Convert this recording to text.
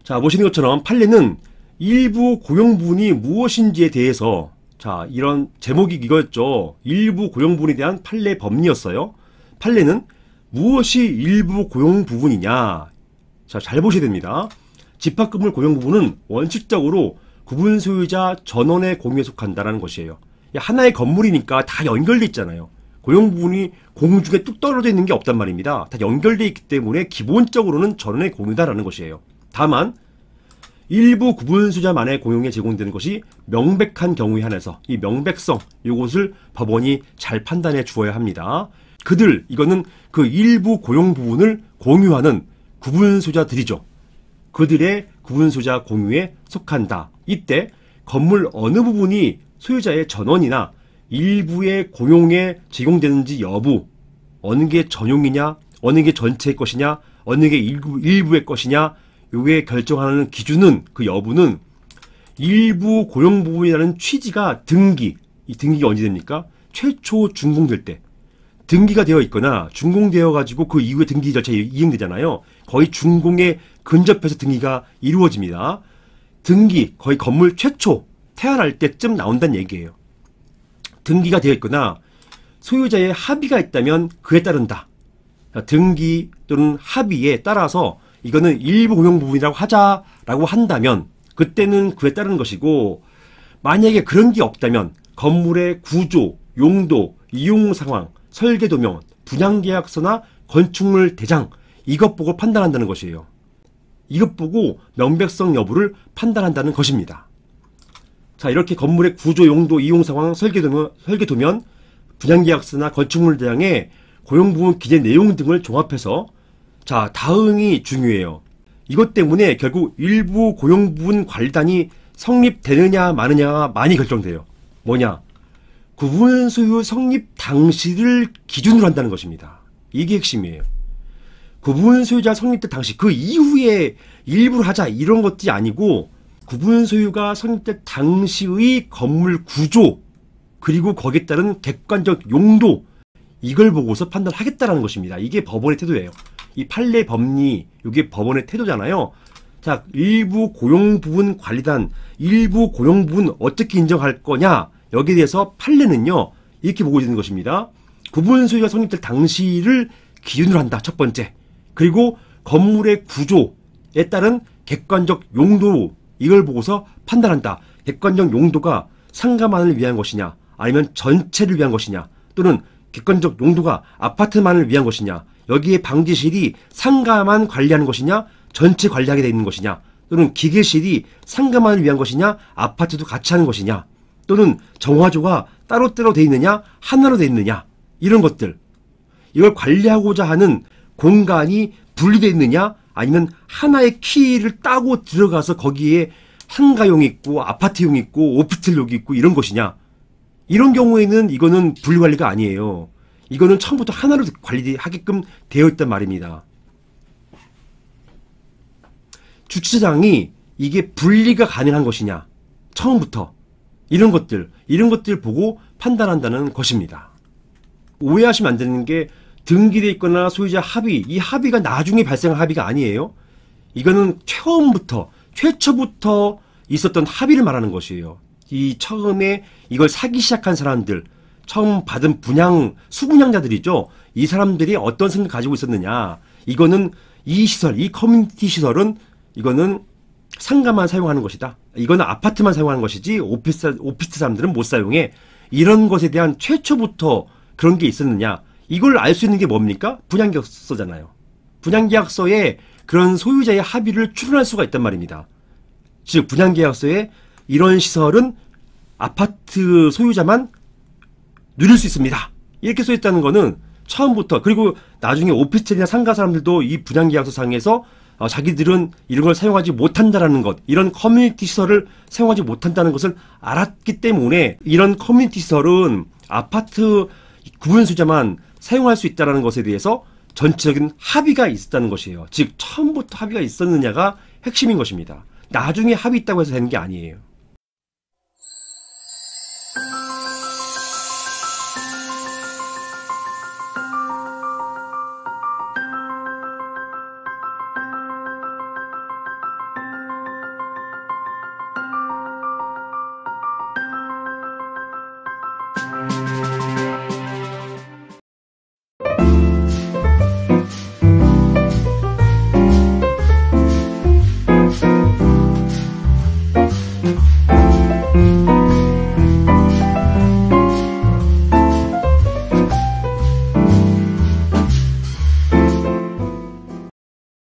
자, 보시는 것처럼 판례는 일부 고용부분이 무엇인지에 대해서, 자, 이런 제목이 이거였죠. 일부 고용부분에 대한 판례 법리였어요. 판례는 무엇이 일부 고용부분이냐. 자, 잘 보셔야 됩니다. 집합건물 고용부분은 원칙적으로 구분 소유자 전원의 공유에 속한다라는 것이에요. 하나의 건물이니까 다 연결돼 있잖아요. 고용부분이 공중에 뚝 떨어져 있는 게 없단 말입니다. 다 연결돼 있기 때문에 기본적으로는 전원의 공유다라는 것이에요. 다만 일부 구분수자만의 공용에 제공되는 것이 명백한 경우에 한해서 이 명백성, 이것을 법원이 잘 판단해 주어야 합니다. 이거는 그 일부 고용 부분을 공유하는 구분수자들이죠. 그들의 구분수자 공유에 속한다. 이때 건물 어느 부분이 소유자의 전원이나 일부의 공용에 제공되는지 여부, 어느 게 전용이냐, 어느 게 전체의 것이냐, 어느 게 일부의 것이냐, 요게 결정하는 기준은, 그 여부는 일부 고용 부분이라는 취지가 이 등기가 언제 됩니까? 최초 준공될 때. 등기가 되어 있거나 준공되어 가지고 그 이후에 등기 절차가 이행되잖아요. 거의 준공에 근접해서 등기가 이루어집니다. 등기, 거의 건물 최초, 태어날 때쯤 나온다는 얘기예요. 등기가 되어 있거나 소유자의 합의가 있다면 그에 따른다. 등기 또는 합의에 따라서 이거는 일부 공용 부분이라고 하자라고 한다면 그때는 그에 따르는 것이고, 만약에 그런 게 없다면 건물의 구조, 용도, 이용 상황, 설계 도면, 분양 계약서나 건축물 대장, 이것 보고 판단한다는 것이에요. 이것 보고 명백성 여부를 판단한다는 것입니다. 자, 이렇게 건물의 구조, 용도, 이용 상황, 설계 도면, 분양 계약서나 건축물 대장의 고용 부분 기재 내용 등을 종합해서, 자, 다음이 중요해요. 이것 때문에 결국 일부 고용 부분 관리단이 성립되느냐 마느냐가 많이 결정돼요. 뭐냐? 구분 소유 성립 당시를 기준으로 한다는 것입니다. 이게 핵심이에요. 구분 소유자 성립된 당시, 그 이후에 일부를 하자 이런 것들이 아니고, 구분 소유가 성립된 당시의 건물 구조, 그리고 거기에 따른 객관적 용도, 이걸 보고서 판단하겠다라는 것입니다. 이게 법원의 태도예요. 이 판례 법리, 이게 법원의 태도잖아요. 자, 일부 고용 부분 관리단, 일부 고용 부분 어떻게 인정할 거냐, 여기에 대해서 판례는요, 이렇게 보고 있는 것입니다. 구분 소유가 성립될 당시를 기준으로 한다, 첫 번째. 그리고 건물의 구조에 따른 객관적 용도, 이걸 보고서 판단한다. 객관적 용도가 상가만을 위한 것이냐, 아니면 전체를 위한 것이냐, 또는 객관적 용도가 아파트만을 위한 것이냐, 여기에 방지실이 상가만 관리하는 것이냐, 전체 관리하게 되어 있는 것이냐, 또는 기계실이 상가만을 위한 것이냐, 아파트도 같이 하는 것이냐, 또는 정화조가 따로따로 되어 있느냐, 하나로 되어 있느냐, 이런 것들. 이걸 관리하고자 하는 공간이 분리되어 있느냐, 아니면 하나의 키를 따고 들어가서 거기에 상가용이 있고, 아파트용이 있고, 오피스텔용이 있고, 이런 것이냐. 이런 경우에는 이거는 분리관리가 아니에요. 이거는 처음부터 하나로 관리하게끔 되어 있단 말입니다. 주차장이 이게 분리가 가능한 것이냐, 처음부터. 이런 것들 보고 판단한다는 것입니다. 오해하시면 안 되는 게, 등기되어 있거나 소유자 합의, 이 합의가 나중에 발생한 합의가 아니에요. 이거는 최초부터 있었던 합의를 말하는 것이에요. 이 처음에 이걸 사기 시작한 사람들, 처음 받은 수분양자들이죠. 이 사람들이 어떤 생각을 가지고 있었느냐. 이거는 이 시설, 이 커뮤니티 시설은 이거는 상가만 사용하는 것이다. 이거는 아파트만 사용하는 것이지 오피스 사람들은 못 사용해. 이런 것에 대한 최초부터 그런 게 있었느냐. 이걸 알 수 있는 게 뭡니까? 분양계약서잖아요. 분양계약서에 그런 소유자의 합의를 추론할 수가 있단 말입니다. 즉 분양계약서에 이런 시설은 아파트 소유자만 누릴 수 있습니다, 이렇게 써있다는 거는 처음부터, 그리고 나중에 오피스텔이나 상가 사람들도 이 분양계약서 상에서 자기들은 이런 걸 사용하지 못한다라는 것, 이런 커뮤니티 시설을 사용하지 못한다는 것을 알았기 때문에 이런 커뮤니티 시설은 아파트 구분수자만 사용할 수 있다는 것에 대해서 전체적인 합의가 있었다는 것이에요. 즉 처음부터 합의가 있었느냐가 핵심인 것입니다. 나중에 합의 있다고 해서 되는 게 아니에요.